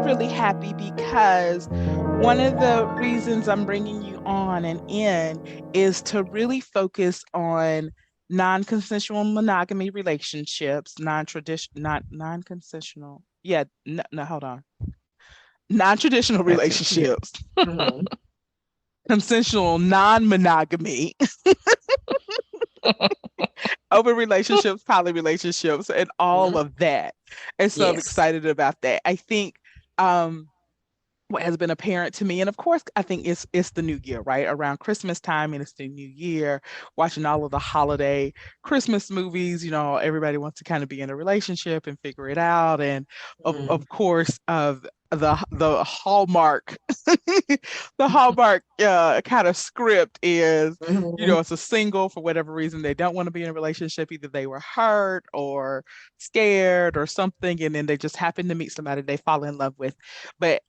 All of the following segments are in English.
really happy because one of the reasons I'm bringing you on and in is to really focus on non-consensual monogamy relationships, non-traditional, not non-consensual. Yeah, no, no, hold on. Non-traditional Gotcha. relationships, Mhm. consensual non-monogamy, open relationships, poly relationships, and all Mhm. of that. And so I'm Yes. excited about that. I think um what has been apparent to me, and of course I think it's the new year, right around Christmas time, and it's the new year, watching all of the holiday Christmas movies, everybody wants to kind of be in a relationship and figure it out, and Mhm. of course of the hallmark the hallmark kind of script is, Mhm. it's a single for whatever reason they don't want to be in a relationship, either they were hurt or scared or something, and then they just happen to meet somebody they fall in love with. But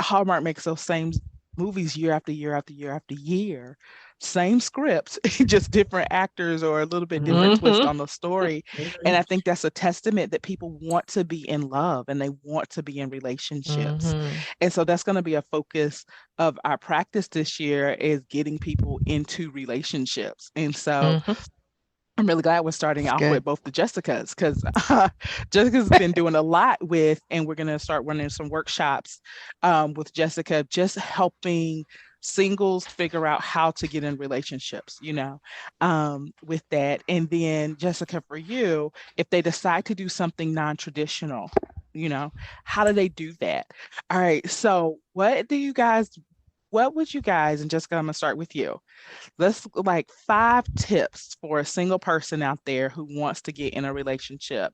Hallmark makes those same movies year after year after year after year. Same scripts, just different actors or a little bit different twist Mhm. on the story. And Mhm. I think that's a testament that people want to be in love and they want to be in relationships. Mhm. And so that's going to be a focus of our practice this year, is getting people into relationships. And so Mhm. I'm really glad we're starting It's off good. with both the Jessicas, because Jessica's been doing a lot with, and we're going to start running some workshops with Jessica, just helping singles figure out how to get in relationships, with that. And then, Jessica, for you, if they decide to do something non-traditional, how do they do that? All right. So, what would you guys, and Jessica, I'm going to start with you. Let's like 5 tips for a single person out there who wants to get in a relationship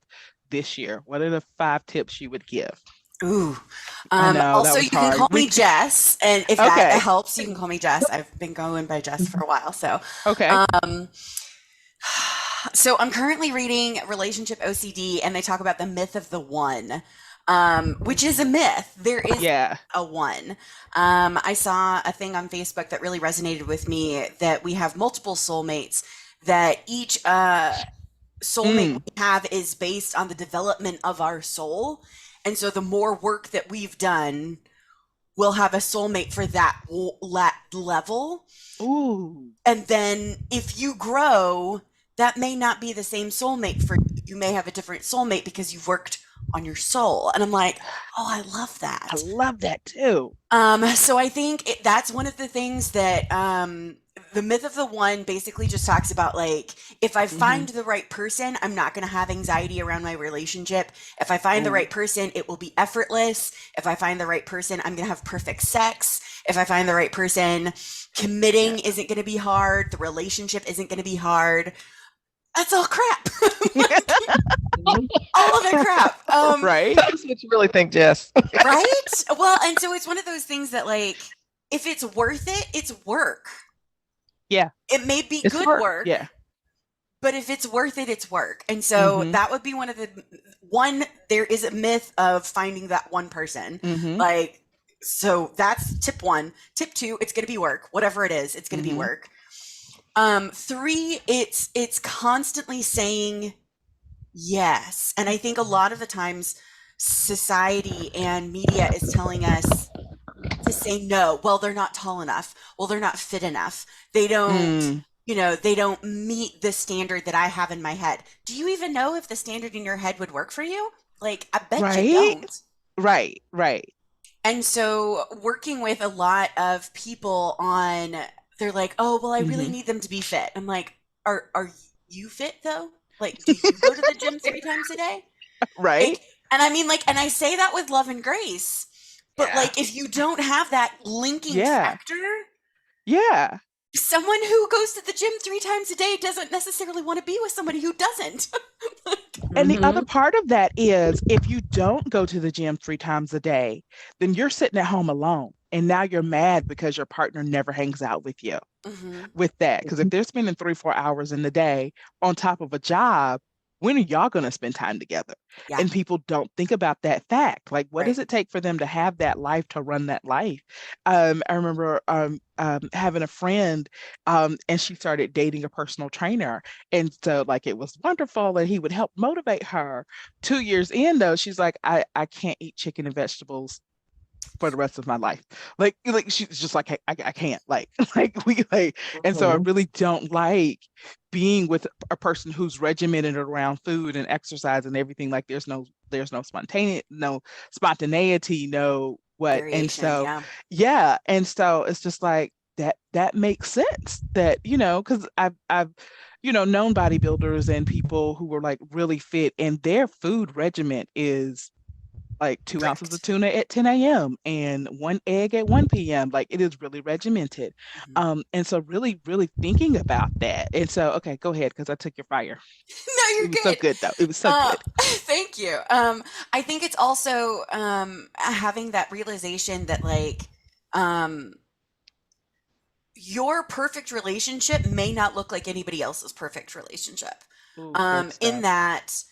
this year. What are the 5 tips you would give? Ooh. I know that Also, was you can hard. call me Jess, and if that Okay. helps, you can call me Jess. I've been going by Jess for a while. So, Okay. um, so I'm currently reading Relationship OCD, and they talk about the myth of the one, which is a myth. There is Yeah. a one. I saw a thing on Facebook that really resonated with me, that we have multiple soulmates, that each soulmate Mm, we have is based on the development of our soul. And so the more work that we've done, we'll have a soulmate for that level. ooh. And then if you grow, that may not be the same soulmate for you. You may have a different soulmate because you've worked on your soul. And I'm like, oh, I love I that. love that too. So I think that's one of the things that the myth of the one basically just talks about, like, if I Mm-hmm. find the right person, I'm not going to have anxiety around my relationship. If I find the Ooh. right person, it will be effortless. If I find the right person, I'm going to have perfect sex. If I find the right person, Yeah. committing isn't going to be hard. The relationship isn't going to be hard. That's all crap. Like, Mhm. all of it crap. Right? Tell us what you really think, Jess. Right? Well, and so it's one of those things that, like, if it's worth it, it's work. Yeah. It may be It's good work. work, Yeah. but if it's worth it, it's work. And so Mm-hmm. that would be one of the one. There is a myth of finding that one person. Mm-hmm. Like, so that's tip one. Tip two, it's going to be work. Whatever it is, it's going to be Mm-hmm. work. Three, it's constantly saying yes. And I think a lot of the times society and media is telling us to say no. Well, they're not tall enough. Well, they're not fit enough. They don't, Mm. they don't meet the standard that I have in my head. Do you even know if the standard in your head would work for you? Like, I bet you Right? don't. Right. Right. And so working with a lot of people on, they're like, oh, well, I really Mm-hmm. need them to be fit. I'm like, are you fit though? Like, do you go to the gym 3 times a day? Right? Like, and I mean, like, and I say that with love and grace, but Yeah. like, if you don't have that linking Yeah. factor, Yeah. someone who goes to the gym 3 times a day doesn't necessarily want to be with somebody who doesn't. Like, And the other Mhm. part of that is, if you don't go to the gym 3 times a day, then you're sitting at home alone. And now you're mad because your partner never hangs out with you mhm. with that. Because if they're spending 3, 4 hours in the day on top of a job, when are y'all going to spend time together? Yeah, And people don't think about that fact. Like, what right. does it take for them to have that life, to run that life? I remember having a friend, and she started dating a personal trainer. And so, like, it was wonderful, and he would help motivate her. 2 years in, though, she's like, I can't eat chicken and vegetables for the rest of my life. Like she's just like, hey, I can't like we like, and so I Mhm. really don't like being with a person who's regimented around food and exercise and everything. Like there's no spontaneity, no what. And Variation, so yeah. yeah, and so it's just like that makes sense that, because I've known bodybuilders and people who were like really fit, and their food regimen is like 2 ounces of Strict. tuna at 10 a.m. and one egg at 1 p.m. Like it is really regimented. Mhm. And so really, really thinking about that. And so, okay, go ahead, because I took your fire. No, It you're was so good. good though. It was so good. Thank you. I think it's also having that realization that um, your perfect relationship may not look like anybody else's perfect relationship. Ooh, good In stuff. that,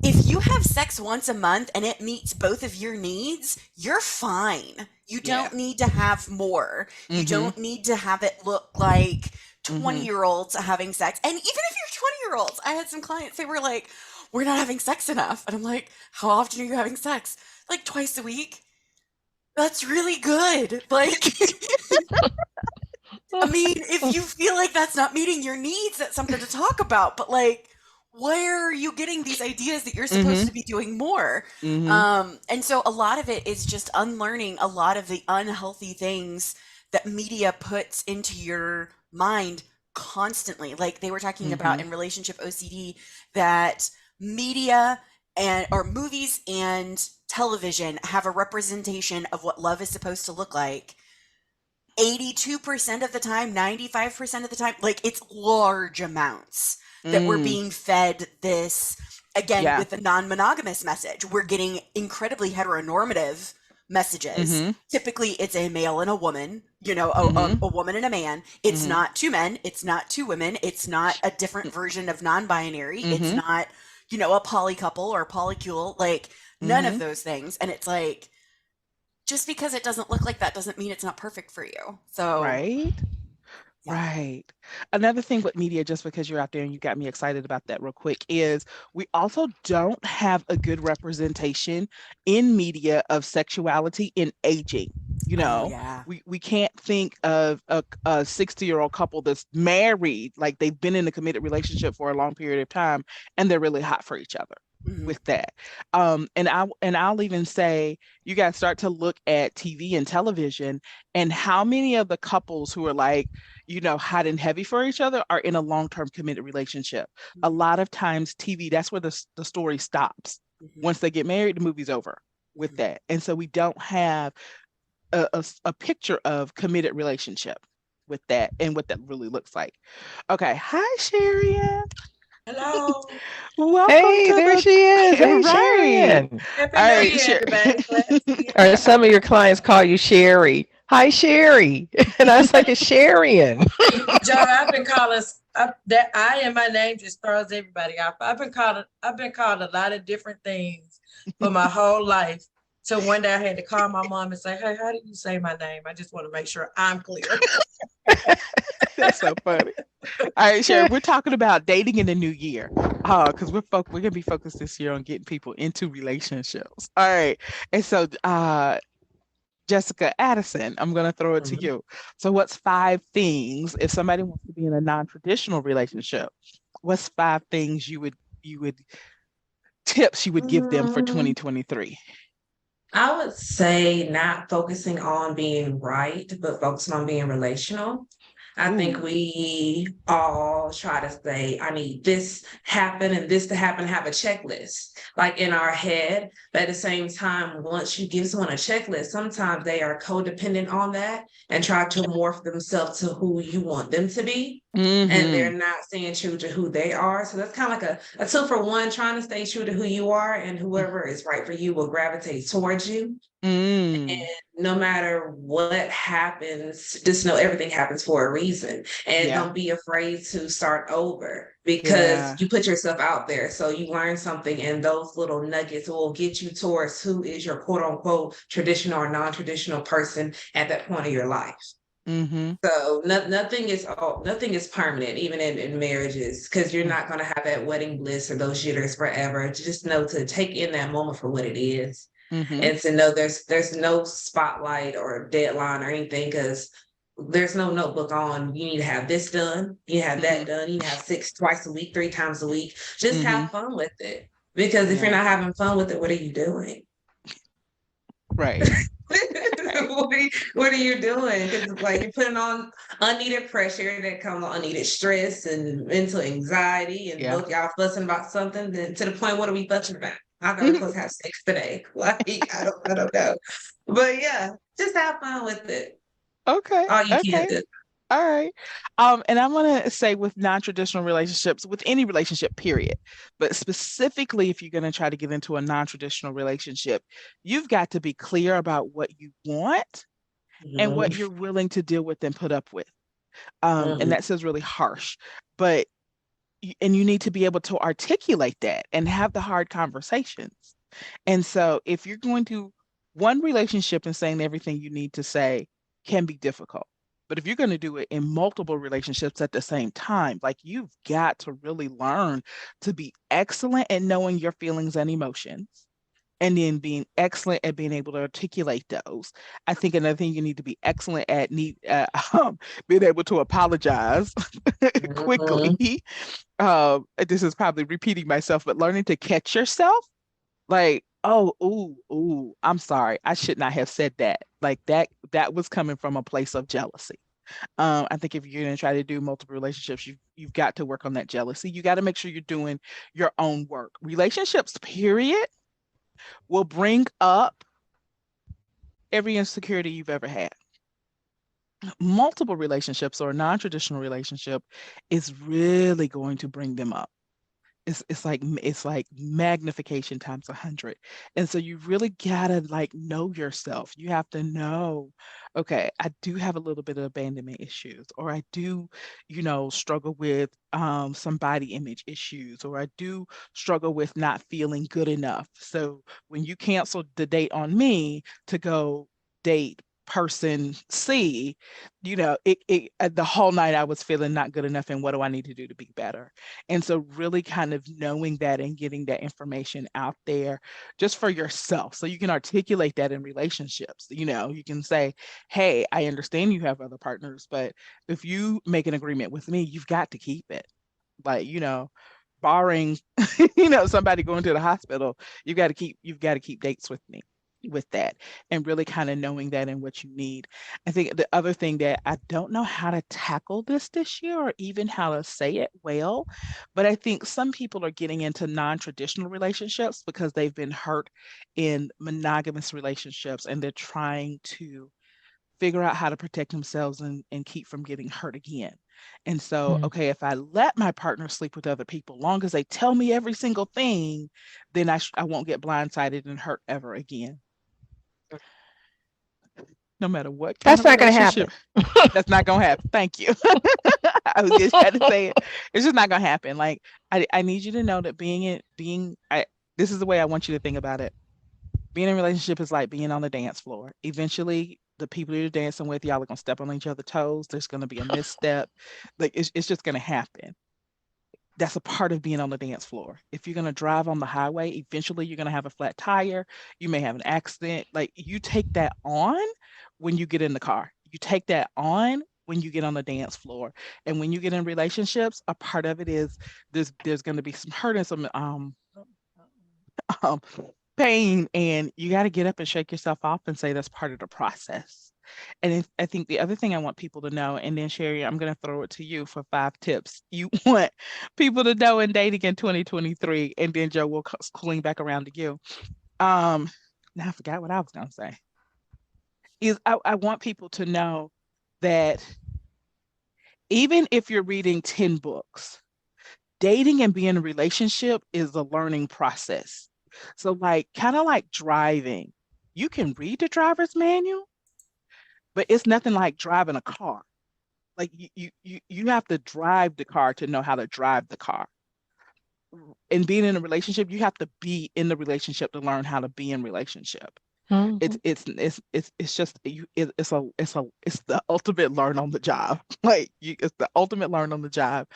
if you have sex once a month and it meets both of your needs, you're fine. You Yeah. don't need to have more. You Mm-hmm. don't need to have it look like Mm-hmm. 20-year-olds having sex. And even if you're 20-year-olds, I had some clients, they were like, we're not having sex enough. And I'm like, how often are you having sex? Like twice a week. That's really good. Like, I mean, if you feel like that's not meeting your needs, that's something to talk about. But like, where are you getting these ideas that you're supposed Mm-hmm. to be doing more? Mm-hmm. And so a lot of it is just unlearning a lot of the unhealthy things that media puts into your mind constantly. Like they were talking about Mm-hmm. in relationship OCD that media and or movies and television have a representation of what love is supposed to look like 82% of the time, 95% of the time, like it's large amounts that we're Mm. being fed this, again, Yeah. with the non monogamous message. We're getting incredibly heteronormative messages. Mm-hmm. Typically, it's a male and a woman, Mm-hmm. a woman and a man. It's Mm-hmm. not two men. It's not two women. It's not a different version of non binary. It's Mm-hmm. not, a poly couple or a polycule. Like, none of Mm-hmm. those things. And it's like, just because it doesn't look like that doesn't mean it's not perfect for you. So, Right. yeah. Right. Another thing with media, just because you're out there and you got me excited about that real quick, is we also don't have a good representation in media of sexuality in aging. You Oh, know, yeah. we can't think of a 60-year-old couple that's married, like they've been in a committed relationship for a long period of time, and they're really hot for each other Mhm. with that. And I'll even say you guys start to look at TV and television, and how many of the couples who are like, hot and heavy for each other are in a long-term committed relationship. A Mhm. lot of times TV, that's where the story stops. Mhm. Once they get married, the movie's over with Mhm. that. And so we don't have a picture of committed relationship with that and what that really looks like. Okay. Hi, Sharia. Hello. Welcome Hey, to there the she is. Hey, right. Sharon. Happy All New right, Year, Sher everybody. Glad to see Or some of your clients call you Sherry. Hi, Sherry. And I was like, it's Sharian. you. Joe, I've been calling that I and my name just throws everybody off. I've been called a lot of different things for my whole life. So one day I had to call my mom and say, hey, how do you say my name? I just want to make sure I'm clear. That's so funny. All right, Sherry, we're talking about dating in the new year. Because we're gonna be focused this year on getting people into relationships. All right. And so Jessica Addison, I'm gonna throw it to Mhm. you. So what's 5 things if somebody wants to be in a non-traditional relationship? What's 5 things you would tips you would give them for Mm, 2023? I would say not focusing on being right, but focusing on being relational. I think Ooh. we all try to say, I need this happen and this to happen, have a checklist like in our head. But at the same time, once you give someone a checklist, sometimes they are codependent on that and try to morph themselves to who you want them to be. And Mm-hmm. they're not staying true to who they are. So that's kind of like a two for one, trying to stay true to who you are, and whoever is right for you will gravitate towards you. And Mm. no matter what happens, just know everything happens for a reason. And Yeah. don't be afraid to start over because Yeah. you put yourself out there. So you learn something, and those little nuggets will get you towards who is your quote unquote traditional or non traditional person at that point of your life. Mm-hmm. So nothing is permanent, even in marriages, because you're not going to have that wedding bliss or those jitters forever. Just know to take in that moment for what it is. Mm-hmm. and to know there's no spotlight or deadline or anything, because there's no notebook on you need to have this done, you have Mm-hmm. that done, you need to have six twice a week, three times a week. Just Mm-hmm. have fun with it. Because if you're Yeah. not having fun with it, what are you doing? Right. Right. What are you doing? Because like you're putting on unneeded pressure that comes on unneeded stress and mental anxiety, and Yeah. both y'all fussing about something. Then to the point, what are we fussing about? I thought we were supposed to have sex today. Like I don't know. But yeah, just have fun with it. Okay. All you can Okay. do. All right. And I'm gonna say with non-traditional relationships, with any relationship, period, but specifically if you're gonna try to get into a non-traditional relationship, you've got to be clear about what you want and Mhm, what you're willing to deal with and put up with. And mhm, that sounds really harsh, but and you need to be able to articulate that and have the hard conversations. And so if you're going to one relationship and saying everything you need to say can be difficult. But if you're going to do it in multiple relationships at the same time, like you've got to really learn to be excellent at knowing your feelings and emotions and then being excellent at being able to articulate those. I think another thing you need to be excellent at being able to apologize mhm. quickly. This is probably repeating myself, but learning to catch yourself like, oh, ooh, ooh, I'm sorry. I should not have said that. Like that was coming from a place of jealousy. I think if you're gonna try to do multiple relationships, you've got to work on that jealousy. You got to make sure you're doing your own work. Relationships, period, will bring up every insecurity you've ever had. Multiple relationships or a non-traditional relationship is really going to bring them up. It's like magnification times 100. And so you really gotta like know yourself. You have to know, okay, I do have a little bit of abandonment issues, or I do, struggle with some body image issues, or I do struggle with not feeling good enough. So when you cancel the date on me to go date person C, the whole night I was feeling not good enough, and what do I need to do to be better? And so, really kind of knowing that and getting that information out there just for yourself so you can articulate that in relationships. You can say, hey, I understand you have other partners, but if you make an agreement with me, you've got to keep it. Like, barring, somebody going to the hospital, you've got to keep dates with me with that and really kind of knowing that and what you need. I think the other thing that I don't know how to tackle this year or even how to say it well, but I think some people are getting into non-traditional relationships because they've been hurt in monogamous relationships and they're trying to figure out how to protect themselves and keep from getting hurt again. And so, mm. okay, if I let my partner sleep with other people, long as they tell me every single thing, then I won't get blindsided and hurt ever again. No matter what kind That's of not going to relationship, happen. that's not gonna happen. Thank you. I was just trying to say it. It's just not gonna happen. Like I need you to know that this is the way I want you to think about it. Being in a relationship is like being on the dance floor. Eventually, the people you're dancing with, y'all are gonna step on each other's toes. There's gonna be a misstep. Like it's just gonna happen. That's a part of being on the dance floor. If you're going to drive on the highway, eventually you're going to have a flat tire. You may have an accident. Like you take that on when you get in the car. You take that on when you get on the dance floor. And when you get in relationships, a part of it is there's going to be some hurt and some um, pain, and you got to get up and shake yourself off and say that's part of the process. And I think the other thing I want people to know, and then Sherry, I'm going to throw it to you for 5 tips you want people to know in dating in 2023, and then Joe will swing back around to you. Um, Now I forgot what I was going to say. Is I want people to know that even if you're reading 10 books, dating and being in a relationship is a learning process. So like kind of like driving. You can read the driver's manual, but it's nothing like driving a car. Like you have to drive the car to know how to drive the car. And being in a relationship, you have to be in the relationship to learn how to be in relationship. It's Mhm. it's just it's the ultimate learn on the job. It's the ultimate learn on the job.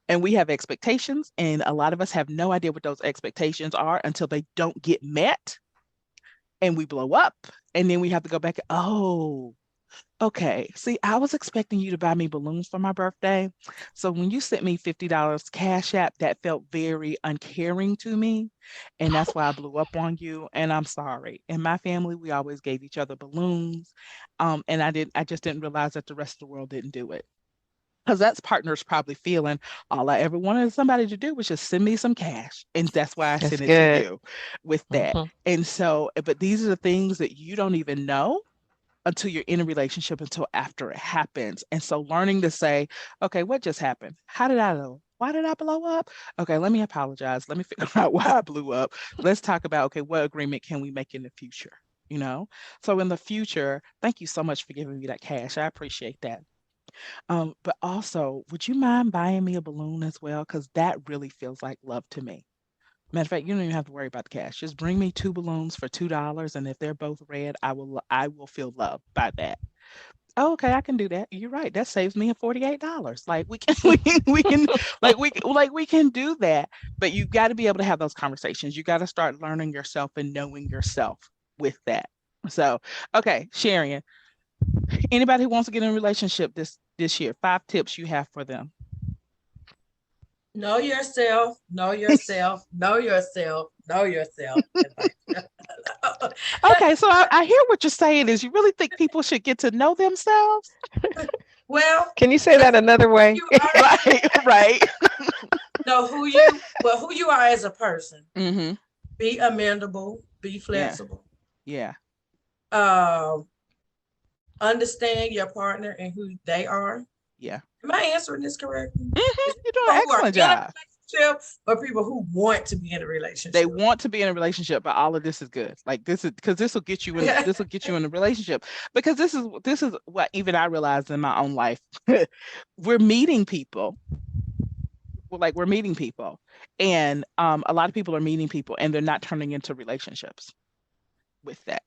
And we have expectations, and a lot of us have no idea what those expectations are until they don't get met. and we blow up. And then we have to go back. Oh, okay. See, I was expecting you to buy me balloons for my birthday. So when you sent me $50 Cash App, that felt very uncaring to me. And that's why I blew up on you. And I'm sorry. In my family, we always gave each other balloons. And I just didn't realize that the rest of the world didn't do it. Because that's partners probably feeling all I ever wanted somebody to do was just send me some cash. And that's why I That's sent it to good. you with that. Mhm. And so, but these are the things that you don't even know until you're in a relationship until after it happens. And so learning to say, okay, what just happened? How did I know? Why did I blow up? Okay, let me apologize. Let me figure out why I blew up. Let's talk about, okay, what agreement can we make in the future? You know? So in the future, thank you so much for giving me that cash. I appreciate that. But also, would you mind buying me a balloon as well? Because that really feels like love to me. Matter of fact, you don't even have to worry about the cash. Just bring me two balloons for $2, and if they're both red, I will feel loved by that. Oh, okay, I can do that. You're right. That saves me a $48. Like we can we can do that. But you got to be able to have those conversations. You got to start learning yourself and knowing yourself with that. So, okay, Sharon, anybody who wants to get in a relationship this year, 5 tips you have for them. Know yourself, know yourself, know yourself, know yourself. Okay, so I hear what you're saying is you really think people should get to know themselves? Well, Can you say that another who way? you are, Right, right. know who you are as a person. Mm-hmm. Be amendable, be Yeah, flexible. yeah, Um, Understand your partner and who they are. yeah. Am I answering this correctly? Mm-hmm. It's You're doing an people who are excellent in a job. relationship or people who want to be in a They relationship. want to be in a relationship, but all of this is good. Like this is because this will get you in a relationship. Because this is what even I realized in my own life. We're meeting people. We're meeting people. And a lot of people are meeting people and they're not turning into relationships with that.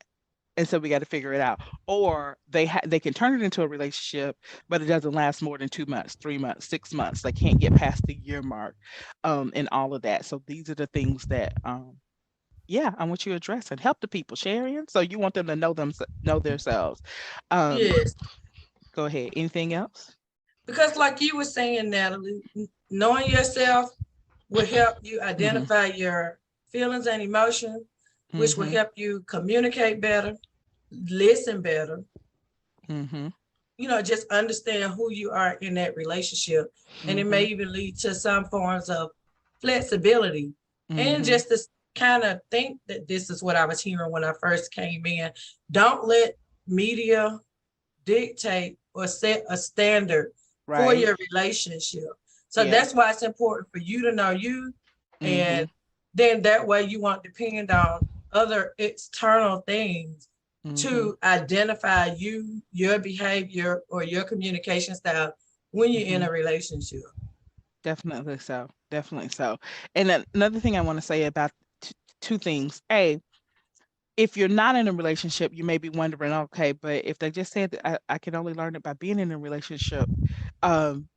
And so we got to figure it out. Or they can turn it into a relationship, but it doesn't last more than 2 months, 3 months, 6 months. They can't get past the year mark, and all of that. So these are the things that, yeah, I want you to address and help the people, Sharon. So you want them to know themselves. Um, Yes, Go ahead. Anything else? because like you were saying, Natalie, knowing yourself will help you Mm-hmm. identify your feelings and emotions, which will Mm-hmm. help you communicate better, listen better, Mm-hmm. just understand who you are in that relationship. And it may Mm-hmm. even lead to some forms of flexibility. And Mm-hmm. just to kind of think that this is what I was hearing when I first came in. Don't let media dictate or set a standard for Right. your relationship. So Yeah. that's why it's important for you to know you. Mm-hmm. And then that way you won't depend on other external things Mm-hmm. to identify you, your behavior, or your communication style when you're in Mm-hmm. a relationship. Definitely so. Definitely so. And then another thing I want to say about two things. A, if you're not in a relationship, you may be wondering, okay, but if they just said that I can only learn it by being in a relationship, um,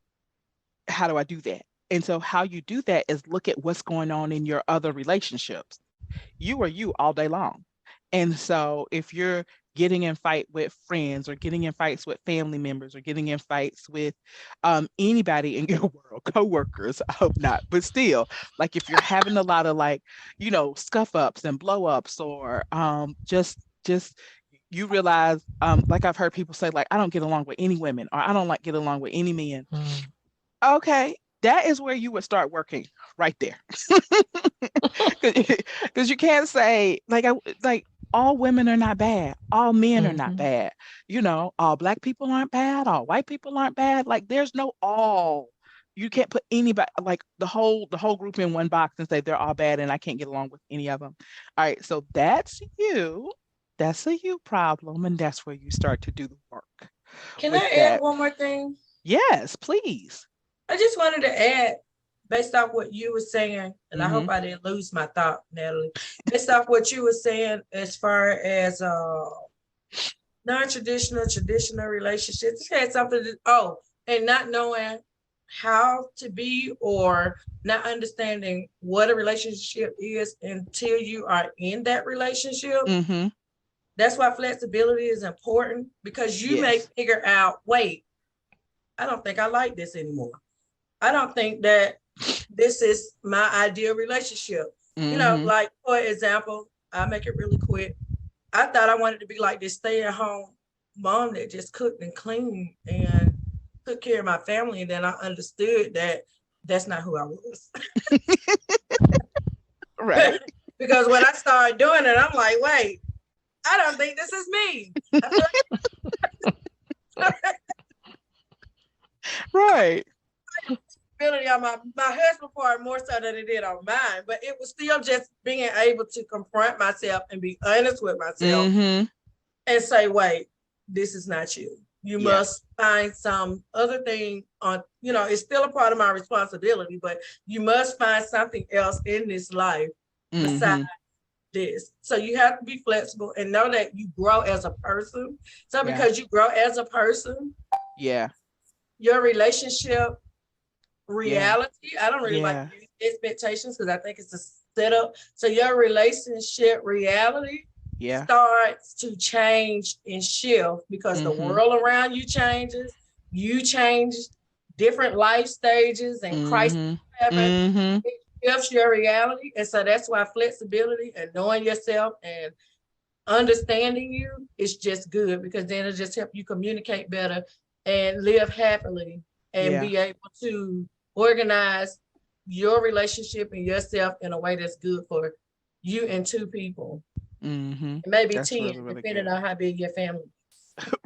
how do I do that? And so how you do that is look at what's going on in your other relationships. You are you all day long. And so if you're getting in fight with friends or getting in fights with family members or getting in fights with anybody in your world, coworkers, I hope not, but still, like if you're having a lot of like, scuff ups and blow ups or just you realize, like I've heard people say, like, I don't get along with any women or I don't like get along with any men. Mm. Okay, that is where you would start working right there. Because you can't say like all women are not bad, all men are not Mhm. bad. All black people aren't bad, all white people aren't bad. Like there's no all. You can't put anybody like the whole group in one box and say they're all bad and I can't get along with any of them. All right, so that's you. That's a you problem, and that's where you start to do the work Can with I add that. one more thing? Yes, please. I just wanted to add, based off what you were saying, and I Mm-hmm. hope I didn't lose my thought, Natalie. Based off what you were saying, as far as non-traditional, traditional relationships, it had something to and not knowing how to be or not understanding what a relationship is until you are in that relationship. Mm-hmm. That's why flexibility is important, because you may Yes. figure out, wait, I don't think I like this anymore. I don't think that this is my ideal relationship. Mm-hmm. Like for example, I'll make it really quick. I thought I wanted to be like this stay at home mom that just cooked and cleaned and took care of my family. And then I understood that that's not who I was. Right. Because when I started doing it, I'm like, wait, I don't think this is me. I feel Right. ability on my husband part more so than it did on mine, but it was still just being able to confront myself and be honest with myself Mm-hmm. and say, wait, this is not you. You Yeah. must find some other thing on, it's still a part of my responsibility, but you must find something else in this life besides Mm-hmm. this. So you have to be flexible and know that you grow as a person. So Yeah. because you grow as a person, Yeah. your relationship Yeah. reality, I don't really like Yeah. expectations because I think it's a setup. So your relationship reality Yeah. starts to change and shift because the Mm-hmm. world around you changes, you change, different life stages and crises Mm-hmm. happen. Mm-hmm. It shifts your reality. And so that's why flexibility and knowing yourself and understanding you is just good, because then it just help you communicate better and live happily and Yeah. be able to organize your relationship and yourself in a way that's good for you and two people, Mm-hmm. maybe That's 10, really, really depending good. on how big your family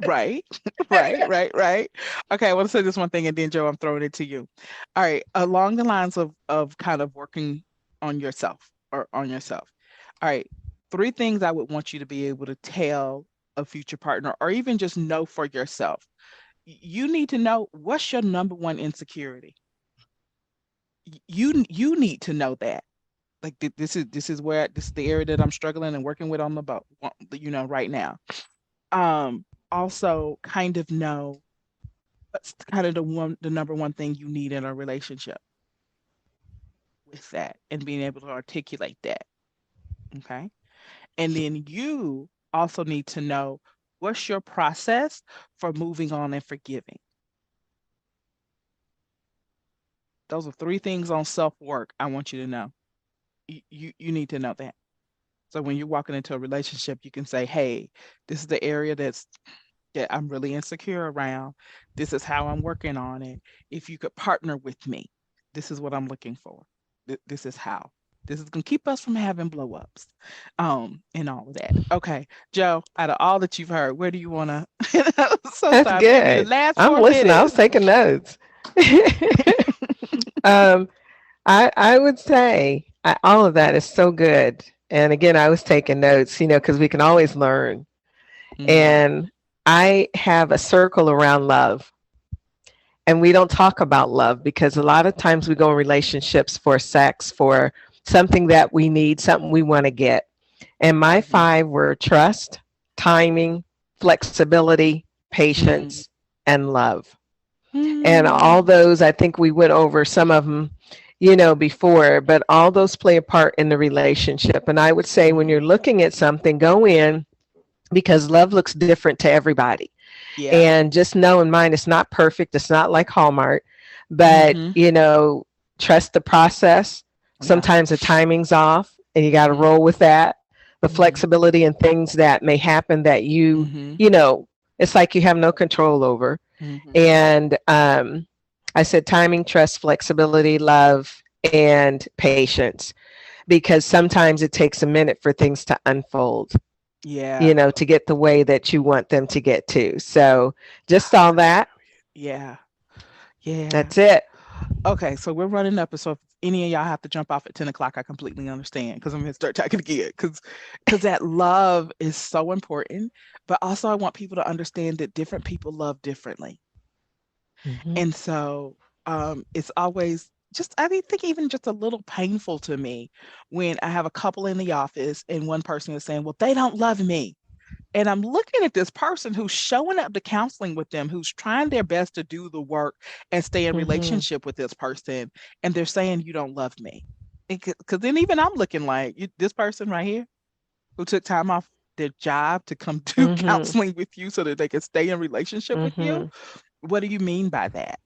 Right. is. Right. Right. Right. Okay. I want to say this one thing, and then Joe, I'm throwing it to you. All right. Along the lines of kind of working on yourself or on yourself. All right. Three things I would want you to be able to tell a future partner, or even just know for yourself. You need to know what's your number one insecurity. You need to know that. Like this is where this is the area that I'm struggling and working with on the boat, right now. Also kind of know what's kind of the number one thing you need in a relationship with that, and being able to articulate that. Okay. And then you also need to know what's your process for moving on and forgiving. Those are three things on self work I want you to know. You need to know that. So when you're walking into a relationship, you can say, hey, this is the area that I'm really insecure around. This is how I'm working on it. If you could partner with me, this is what I'm looking for. This is how. This is gonna keep us from having blow ups, and all of that. Okay, Joe. Out of all that you've heard, where do you wanna? So That's stop. Give me the good. last I'm four listening. I was minutes. taking notes. um, I would say all of that is so good. And again, I was taking notes, because we can always learn. Mm, And I have a circle around love. And we don't talk about love because a lot of times we go in relationships for sex, for something that we need, something we want to get. And my mm-hmm, five were trust, timing, flexibility, mm, patience, and love. And all mm, those, I think we went over some of them, before, but all those play a part in the relationship. And I would say when mm-hmm. you're looking at something, go in because love looks different to everybody. Yeah. And just know in mind, it's not perfect. It's not like Hallmark, but, Mm-hmm. trust the process. Yeah. Sometimes the timing's off and you got to Mm-hmm. roll with that. The Mm-hmm. flexibility and things that may happen that Mm-hmm. it's like you have no control over. Mm-hmm. And I said timing, trust, flexibility, love, and patience, because sometimes it takes a minute for things to unfold, Yeah. to get the way that you want them to get to. So just all that. Yeah. Yeah. That's it. Okay, so we're running up, and so if any of y'all have to jump off at 10 o'clock, I completely understand because I'm gonna start talking again. Because that love is so important, but also I want people to understand that different people love differently, Hmm. and so it's always just think even just a little painful to me when I have a couple in the office and one person is saying, "Well, they don't love me." And I'm looking at this person who's showing up to counseling with them, who's trying their best to do the work and stay in Hmm. relationship with this person, and they're saying you don't love me. Because then even I'm looking like this person right here who took time off. their job to come do Mhm. counseling with you so that they can stay in relationship with you? Mhm. What do you mean by that?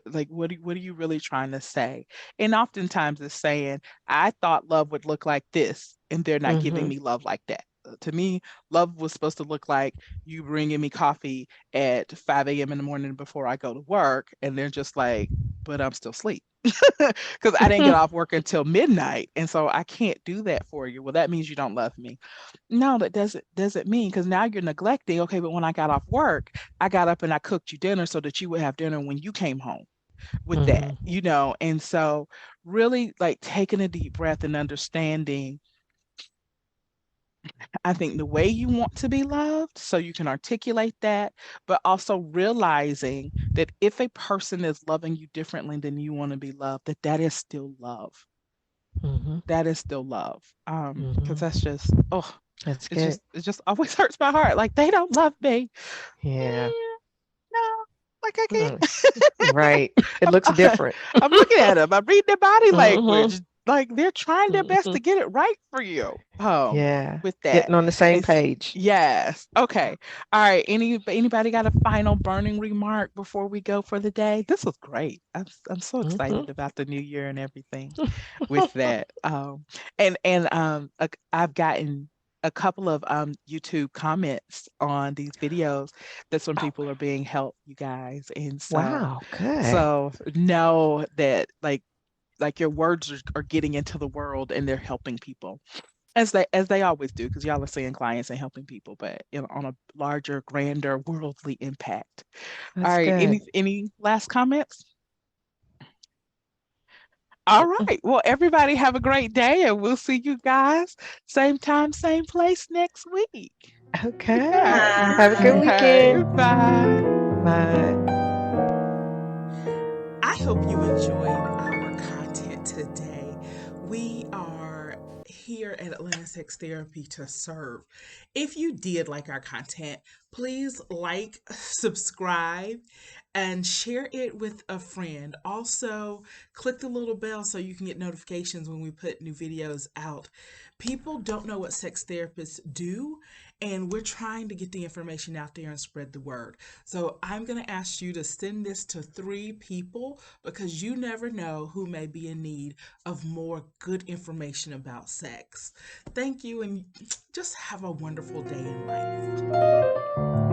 Like, what are you really trying to say? And oftentimes it's saying, I thought love would look like this, and they're not giving Mhm. me love like that. To me, love was supposed to look like you bringing me coffee at 5 a.m. in the morning before I go to work, and they're just like, but I'm still asleep because I didn't get off work until midnight, and so I can't do that for you. Well, that means you don't love me. No, that doesn't mean, because now you're neglecting. Okay, but when I got off work, I got up and I cooked you dinner so that you would have dinner when you came home with that, Mhm. and so really like taking a deep breath and understanding, I think the way you want to be loved so you can articulate that, but also realizing that if a person is loving you differently than you want to be loved, that that is still love. Mhm. That is still love. Because Mhm. that's just, oh, That's it good. just it just always hurts my heart. Like they don't love me. Yeah. Eh, no, like I Mm. can't. Right. It I'm, looks different. I'm looking at them. I'm reading their body Mhm. language. Like they're trying their best to Mhm. get it right for you. Yeah. With that. Getting on the same It's page. yes. Okay. All right. Anybody got a final burning remark before we go for the day? This was great. I'm so Mhm. excited about the new year and everything with that. I've gotten a couple of YouTube comments on these videos that some people are being helped, you guys. And Wow. Good. so know that like your words are getting into the world and they're helping people as they always do, because y'all are seeing clients and helping people, but on a larger, grander, worldly impact. All That's right. good. Any last comments? All right. Well, everybody have a great day, and we'll see you guys same time, same place next week. Okay. Okay. Have a good Bye. Okay. weekend. Bye. Bye. I hope you enjoyed our content today. We are here at Atlanta Sex Therapy to serve. If you did like our content, please like, subscribe, and share it with a friend. Also, click the little bell so you can get notifications when we put new videos out. People don't know what sex therapists do, and we're trying to get the information out there and spread the word. So I'm going to ask you to send this to 3 people because you never know who may be in need of more good information about sex. Thank you, and just have a wonderful day in life.